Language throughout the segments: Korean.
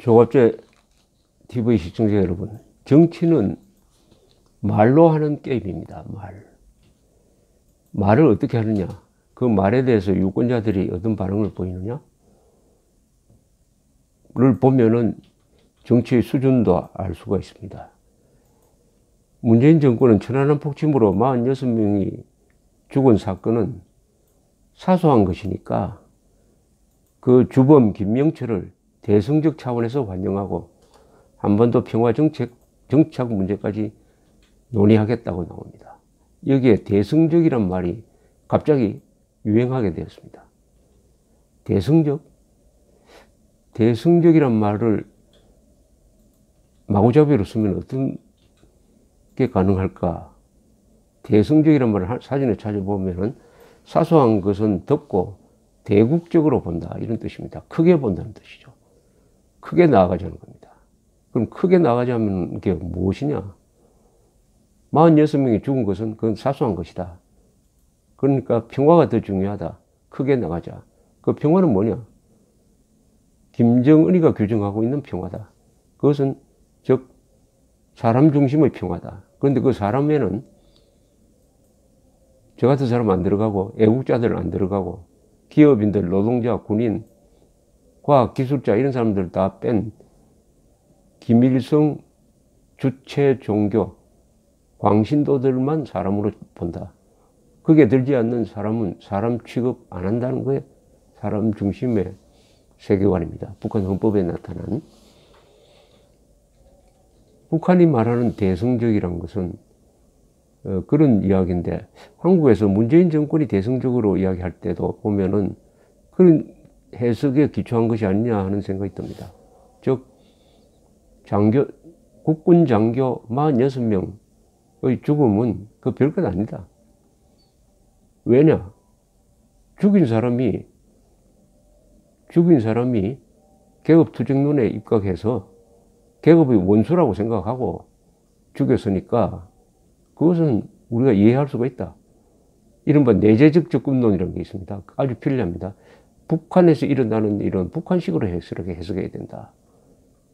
조갑제 TV 시청자 여러분, 정치는 말로 하는 게임입니다. 말을 어떻게 하느냐, 그 말에 대해서 유권자들이 어떤 반응을 보이느냐를 보면은 정치의 수준도 알 수가 있습니다. 문재인 정권은 천안함 폭침으로 46명이 죽은 사건은 사소한 것이니까 그 주범 김명철을 대승적 차원에서 환영하고 한반도 평화 정착 문제까지 논의하겠다고 나옵니다. 여기에 대승적이란 말이 갑자기 유행하게 되었습니다. 대승적이란 말을 마구잡이로 쓰면 어떤 게 가능할까? 대승적이란 말을 사전에 찾아보면은 사소한 것은 덮고 대국적으로 본다, 이런 뜻입니다. 크게 본다는 뜻이죠. 크게 나아가자는 겁니다. 그럼 크게 나아가자면 그게 무엇이냐? 46명이 죽은 것은 그건 사소한 것이다. 그러니까 평화가 더 중요하다. 크게 나가자. 그 평화는 뭐냐? 김정은이가 규정하고 있는 평화다. 그것은 즉 사람 중심의 평화다. 그런데 그 사람에는 저 같은 사람 안 들어가고 애국자들 안 들어가고 기업인들, 노동자, 군인, 과학기술자 이런 사람들 다 뺀 김일성 주체 종교 광신도들만 사람으로 본다. 그게 들지 않는 사람은 사람 취급 안 한다는 거예요. 사람 중심의 세계관입니다. 북한 헌법에 나타난. 북한이 말하는 대승적이란 것은 그런 이야기인데, 한국에서 문재인 정권이 대승적으로 이야기할 때도 보면은 그런 해석에 기초한 것이 아니냐 하는 생각이 듭니다. 즉 국군 장교 46명의 죽음은 그 별것 아니다. 왜냐? 죽인 사람이 계급투쟁론에 입각해서 계급의 원수라고 생각하고 죽였으니까 그것은 우리가 이해할 수가 있다. 이른바 내재적 접근론이라는 게 있습니다. 아주 편리합니다. 북한에서 일어나는 일은 북한식으로 해석해야 된다.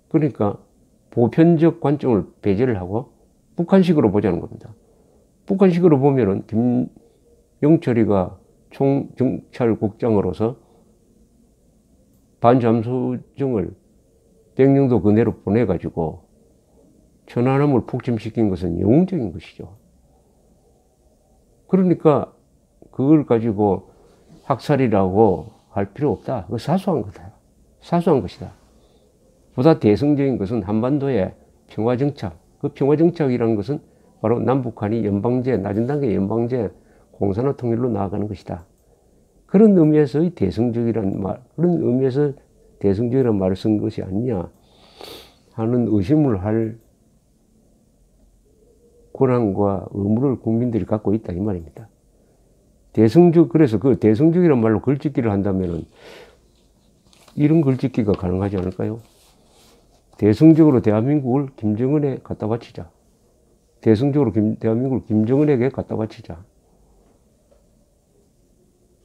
그러니까 보편적 관점을 배제를 하고 북한식으로 보자는 겁니다. 북한식으로 보면은 김영철이가 총정찰국장으로서 반잠수정을 백령도 그내로 보내가지고 천안함을 폭침시킨 것은 영웅적인 것이죠. 그러니까 그걸 가지고 학살이라고 할 필요 없다. 그거 사소한 거다. 사소한 것이다. 보다 대승적인 것은 한반도의 평화정착. 그 평화정착이라는 것은 바로 남북한이 연방제, 낮은 단계 연방제 공산화 통일로 나아가는 것이다. 그런 의미에서의 대승적이라는 말, 그런 의미에서 대승적이라는 말을 쓴 것이 아니냐 하는 의심을 할 권한과 의무를 국민들이 갖고 있다, 이 말입니다. 그래서 그 대승적이라는 말로 글짓기를 한다면은 이런 글짓기가 가능하지 않을까요? 대승적으로 대한민국을 김정은에 갖다 바치자. 대승적으로 대한민국을 김정은에게 갖다 바치자.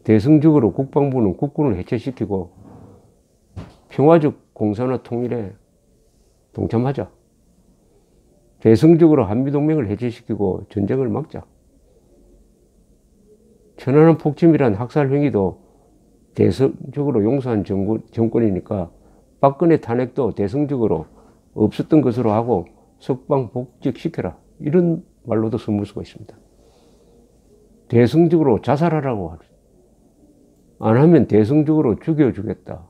대승적으로 국방부는 국군을 해체시키고 평화적 공산화 통일에 동참하자. 대승적으로 한미동맹을 해체시키고 전쟁을 막자. 천안함 폭침이란 학살 행위도 대승적으로 용서한 정권이니까 박근혜 탄핵도 대승적으로 없었던 것으로 하고 석방 복직시켜라. 이런 말로도 써볼 수가 있습니다. 대승적으로 자살하라고 하죠. 안 하면 대승적으로 죽여주겠다.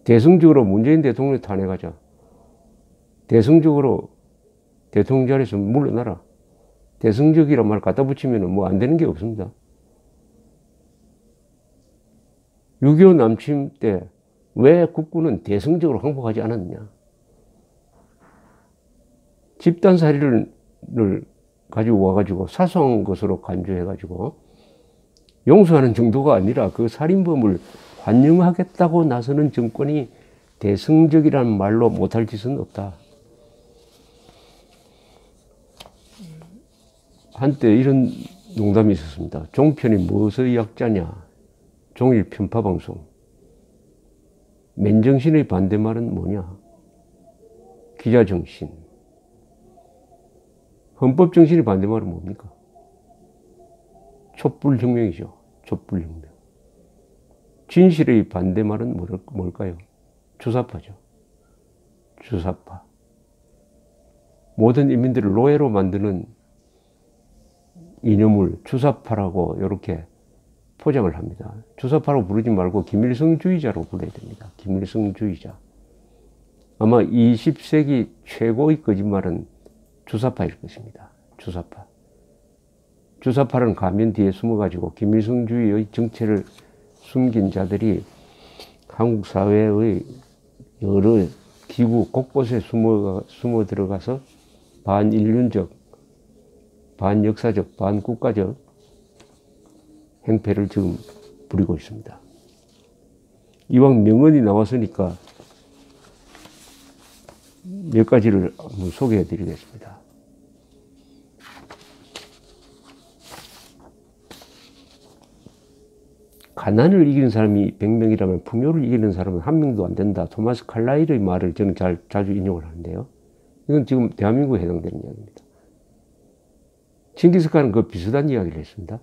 대승적으로 문재인 대통령 탄핵하자. 대승적으로 대통령 자리에서 물러나라. 대승적이란 말 갖다 붙이면 뭐 안 되는 게 없습니다. 6.25 남침 때 왜 국군은 대승적으로 항복하지 않았느냐? 집단살인을 가지고 와가지고 사소한 것으로 간주해가지고 용서하는 정도가 아니라 그 살인범을 환영하겠다고 나서는 정권이 대승적이라는 말로 못할 짓은 없다. 한때 이런 농담이 있었습니다. 종편이 무엇의 약자냐? 종일 편파방송. 맨정신의 반대말은 뭐냐? 기자정신. 헌법정신의 반대말은 뭡니까? 촛불혁명이죠. 촛불혁명. 진실의 반대말은 뭘까요? 주사파죠. 주사파. 모든 인민들을 노예로 만드는 이념을 주사파라고 이렇게 포장을 합니다. 주사파로 부르지 말고 김일성주의자로 불러야 됩니다. 김일성주의자. 아마 20세기 최고의 거짓말은 주사파일 것입니다. 주사파. 주사파는 가면 뒤에 숨어가지고 김일성주의의 정체를 숨긴 자들이 한국 사회의 여러 기구 곳곳에 숨어 들어가서 반인륜적, 반역사적, 반국가적 행패를 지금 부리고 있습니다. 이왕 명언이 나왔으니까 몇 가지를 한번 소개해 드리겠습니다. 가난을 이기는 사람이 100명이라면 풍요를 이기는 사람은 1명도 안 된다. 토마스 칼라일의 말을 저는 자주 인용을 하는데요. 이건 지금 대한민국에 해당되는 이야기입니다. 칭기스칸은 그 비슷한 이야기를 했습니다.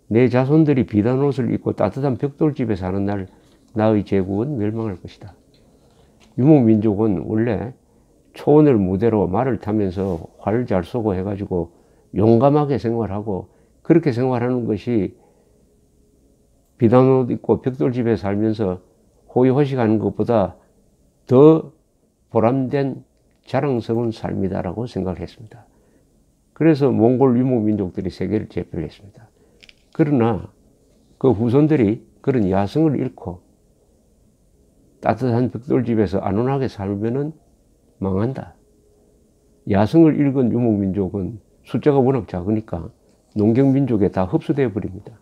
내 자손들이 비단 옷을 입고 따뜻한 벽돌집에 사는 날 나의 제국은 멸망할 것이다. 유목민족은 원래 초원을 무대로 말을 타면서 활을 잘 쏘고 해가지고 용감하게 생활하고 그렇게 생활하는 것이 비단 옷 입고 벽돌집에 살면서 호의호식하는 것보다 더 보람된 자랑스러운 삶이다라고 생각을 했습니다. 그래서 몽골 유목민족들이 세계를 제패를 했습니다. 그러나 그 후손들이 그런 야성을 잃고 따뜻한 벽돌집에서 안온하게 살면은 망한다. 야성을 잃은 유목민족은 숫자가 워낙 작으니까 농경민족에 다 흡수되어 버립니다.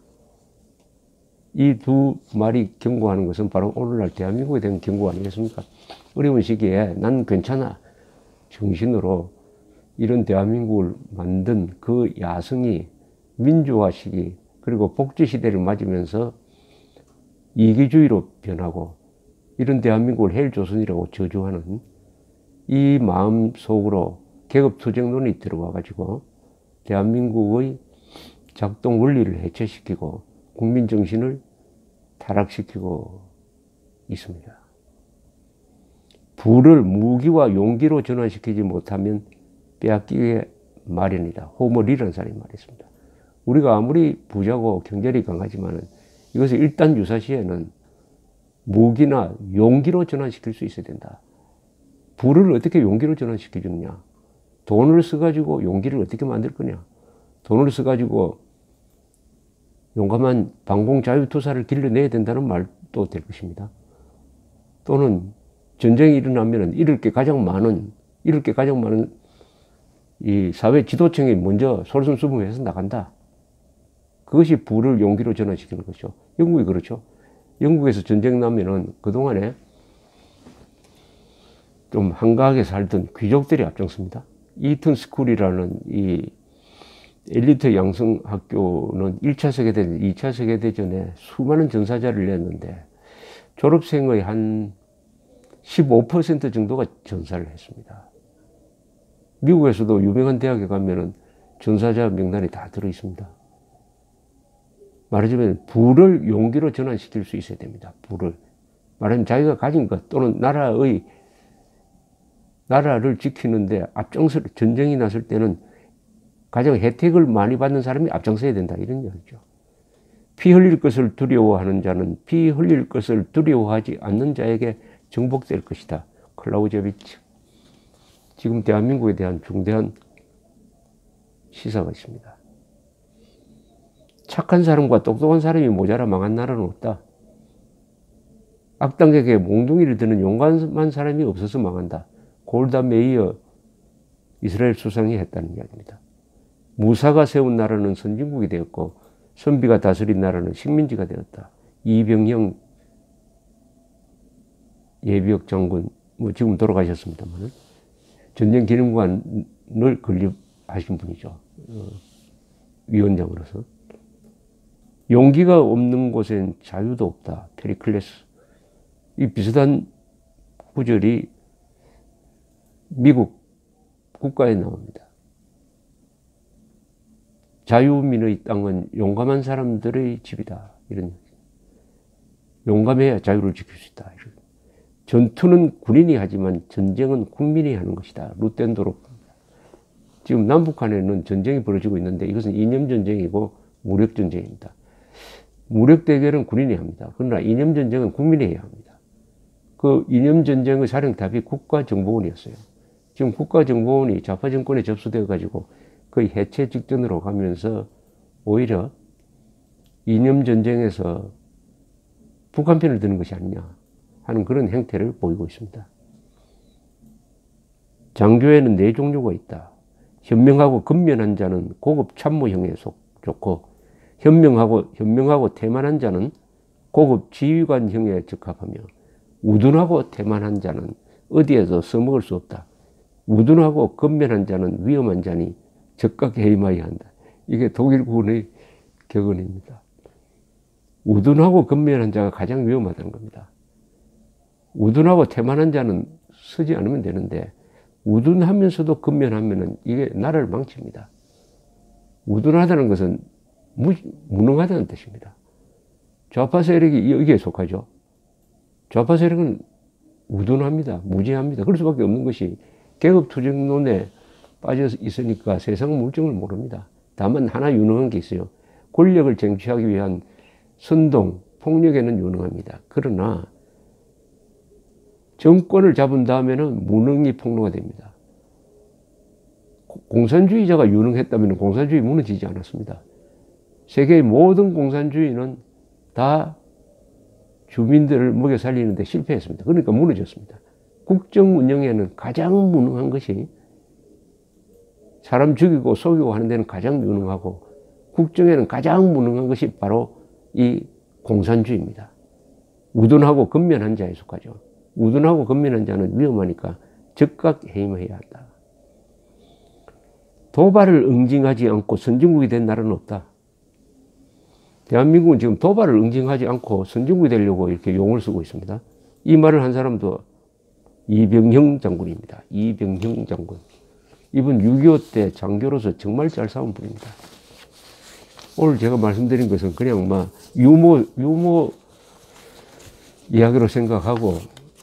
이 두 말이 경고하는 것은 바로 오늘날 대한민국에 대한 경고 아니겠습니까? 어려운 시기에 난 괜찮아 정신으로 이런 대한민국을 만든 그 야성이 민주화 시기 그리고 복지 시대를 맞으면서 이기주의로 변하고 이런 대한민국을 헬조선이라고 저주하는 이 마음 속으로 계급투쟁론이 들어와 가지고 대한민국의 작동 원리를 해체시키고 국민정신을 타락시키고 있습니다. 부를 무기와 용기로 전환시키지 못하면 빼앗기기 마련이다. 호모 리라는 사람이 말했습니다. 우리가 아무리 부자고 경제력이 강하지만 이것을 일단 유사시에는 무기나 용기로 전환시킬 수 있어야 된다. 부를 어떻게 용기로 전환시켜주느냐? 돈을 써가지고 용기를 어떻게 만들 거냐? 돈을 써가지고 용감한 방공자유투사를 길러내야 된다는 말도 될 것입니다. 또는 전쟁이 일어나면 잃을 게 가장 많은 이 사회 지도층이 먼저 솔선수범해서 나간다. 그것이 부를 용기로 전환시키는 것이죠. 영국이 그렇죠. 영국에서 전쟁 나면은 그동안에 좀 한가하게 살던 귀족들이 앞장섭니다. 이튼 스쿨이라는 이 엘리트 양성학교는 1차 세계대전, 2차 세계대전에 수많은 전사자를 냈는데 졸업생의 한 15% 정도가 전사를 했습니다. 미국에서도 유명한 대학에 가면은 전사자 명단이 다 들어 있습니다. 말하자면 부를 용기로 전환시킬 수 있어야 됩니다. 부를. 말하자면 자기가 가진 것 또는 나라를 지키는데 전쟁이 났을 때는 가장 혜택을 많이 받는 사람이 앞장서야 된다. 이런 얘기죠. 피 흘릴 것을 두려워하는 자는 피 흘릴 것을 두려워하지 않는 자에게 정복될 것이다. 클라우제비치. 지금 대한민국에 대한 중대한 시사가 있습니다. 착한 사람과 똑똑한 사람이 모자라 망한 나라는 없다. 악당에게 몽둥이를 드는 용감한 사람이 없어서 망한다. 골다 메이어 이스라엘 수상이 했다는 이야기입니다. 무사가 세운 나라는 선진국이 되었고 선비가 다스린 나라는 식민지가 되었다. 이병영 예비역 장군, 지금 돌아가셨습니다만 전쟁기념관을 건립하신 분이죠. 위원장으로서. 용기가 없는 곳엔 자유도 없다. 페리클레스. 이 비슷한 구절이 미국 국가에 나옵니다. 자유민의 땅은 용감한 사람들의 집이다. 이런 용감해야 자유를 지킬 수 있다. 전투는 군인이 하지만 전쟁은 국민이 하는 것이다. 루텐도로. 지금 남북한에는 전쟁이 벌어지고 있는데 이것은 이념전쟁이고 무력전쟁입니다. 무력대결은 군인이 합니다. 그러나 이념전쟁은 국민이 해야 합니다. 그 이념전쟁의 사령탑이 국가정보원이었어요. 지금 국가정보원이 좌파 정권에 접수되어 가지고 거의 해체 직전으로 가면서 오히려 이념전쟁에서 북한 편을 드는 것이 아니냐 하는 그런 행태를 보이고 있습니다. 장교에는 네 종류가 있다. 현명하고 근면한 자는 고급 참모형에 좋고 현명하고 태만한 자는 고급 지휘관형에 적합하며 우둔하고 태만한 자는 어디에서 써먹을 수 없다. 우둔하고 근면한 자는 위험한 자니 적각 해임하여야 한다. 이게 독일군의 격언입니다. 우둔하고 근면한 자가 가장 위험하다는 겁니다. 우둔하고 태만한 자는 쓰지 않으면 되는데 우둔하면서도 근면하면은 이게 나라를 망칩니다. 우둔하다는 것은 무능하다는 뜻입니다. 좌파 세력이 여기에 속하죠. 좌파 세력은 우둔합니다. 무지합니다. 그럴 수밖에 없는 것이 계급투쟁론에 빠져 있으니까 세상 물정을 모릅니다. 다만 하나 유능한 게 있어요. 권력을 쟁취하기 위한 선동, 폭력에는 유능합니다. 그러나 정권을 잡은 다음에는 무능이 폭로가 됩니다. 공산주의자가 유능했다면 공산주의 무너지지 않았습니다. 세계의 모든 공산주의는 다 주민들을 먹여 살리는데 실패했습니다. 그러니까 무너졌습니다. 국정 운영에는 가장 무능한 것이 사람 죽이고 속이고 하는 데는 가장 유능하고 국정에는 가장 무능한 것이 바로 이 공산주의입니다. 우둔하고 근면한 자에 속하죠. 우둔하고 근면한 자는 위험하니까 적각 해임해야 한다. 도발을 응징하지 않고 선진국이 된 나라는 없다. 대한민국은 지금 도발을 응징하지 않고 선진국이 되려고 이렇게 용을 쓰고 있습니다. 이 말을 한 사람도 이병형 장군입니다. 이병형 장군. 이분 6.25 때 장교로서 정말 잘 싸운 분입니다. 오늘 제가 말씀드린 것은 그냥 유머 이야기로 생각하고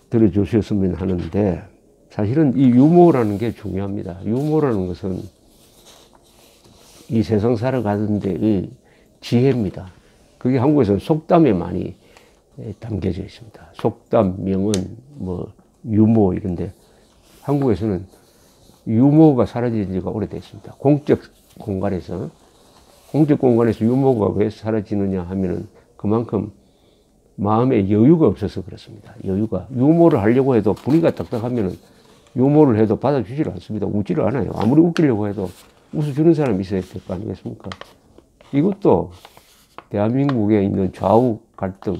들어주셨으면 하는데 사실은 이 유머라는 게 중요합니다. 유머라는 것은 이 세상 살아가는 데의 지혜입니다. 그게 한국에서는 속담에 많이 담겨져 있습니다. 속담, 명언, 유머 이런데 한국에서는 유머가 사라진 지가 오래됐습니다. 공적 공간에서 유머가 왜 사라지느냐 하면은 그만큼 마음에 여유가 없어서 그렇습니다. 유머를 하려고 해도 분위기가 딱딱하면은 유머를 해도 받아주지를 않습니다. 웃지를 않아요. 아무리 웃기려고 해도 웃어주는 사람이 있어야 될 거 아니겠습니까? 이것도 대한민국에 있는 좌우 갈등,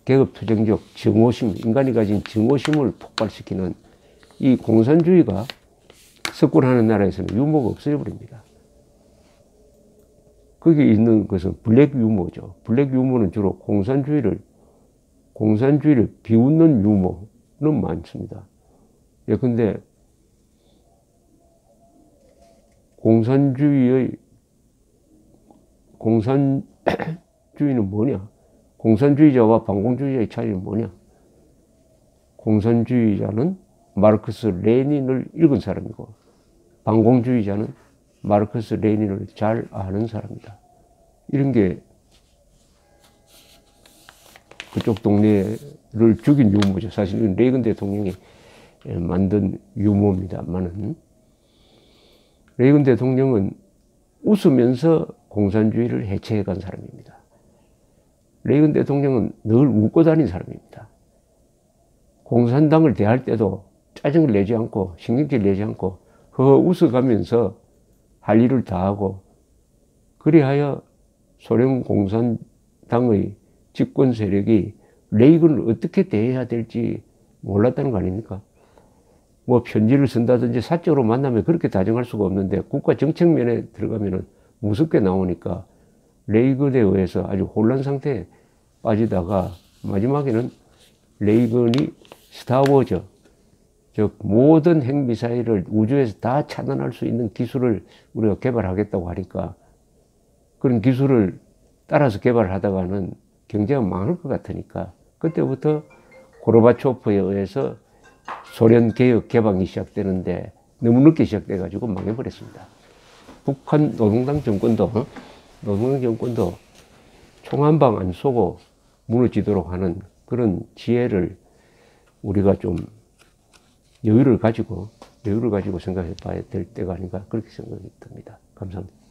계급투쟁적 정오심, 인간이 가진 정오심을 폭발시키는 이 공산주의가 석권하는 나라에서는 유머가 없어져 버립니다. 거기에 있는 것은 블랙 유머죠. 블랙 유머는 주로 공산주의를 비웃는 유머는 많습니다. 예컨대 공산주의는 뭐냐? 공산주의자와 반공주의자의 차이는 뭐냐? 공산주의자는 마르크스 레닌을 읽은 사람이고 반공주의자는 마르크스 레닌을 잘 아는 사람이다. 이런 게 그쪽 동네를 죽인 유머죠. 사실은 레이건 대통령이 만든 유머입니다만은 레이건 대통령은 웃으면서 공산주의를 해체해 간 사람입니다. 레이건 대통령은 늘 웃고 다닌 사람입니다. 공산당을 대할 때도 짜증을 내지 않고 신경질 내지 않고 웃어가면서 할 일을 다 하고 그리하여 소련 공산당의 집권 세력이 레이건을 어떻게 대해야 될지 몰랐다는 거 아닙니까? 편지를 쓴다든지 사적으로 만나면 그렇게 다정할 수가 없는데 국가 정책면에 들어가면은 무섭게 나오니까 레이건에 의해서 아주 혼란 상태에 빠지다가 마지막에는 레이건이 스타워즈, 즉 모든 핵미사일을 우주에서 다 차단할 수 있는 기술을 우리가 개발하겠다고 하니까 그런 기술을 따라서 개발하다가는 경제가 망할 것 같으니까 그때부터 고르바초프에 의해서 소련 개혁 개방이 시작되는데 너무 늦게 시작돼 가지고 망해버렸습니다. 북한 노동당 정권도 총 한 방 안 쏘고 무너지도록 하는 그런 지혜를 우리가 좀 여유를 가지고 생각해 봐야 될 때가 아닌가 그렇게 생각이 듭니다. 감사합니다.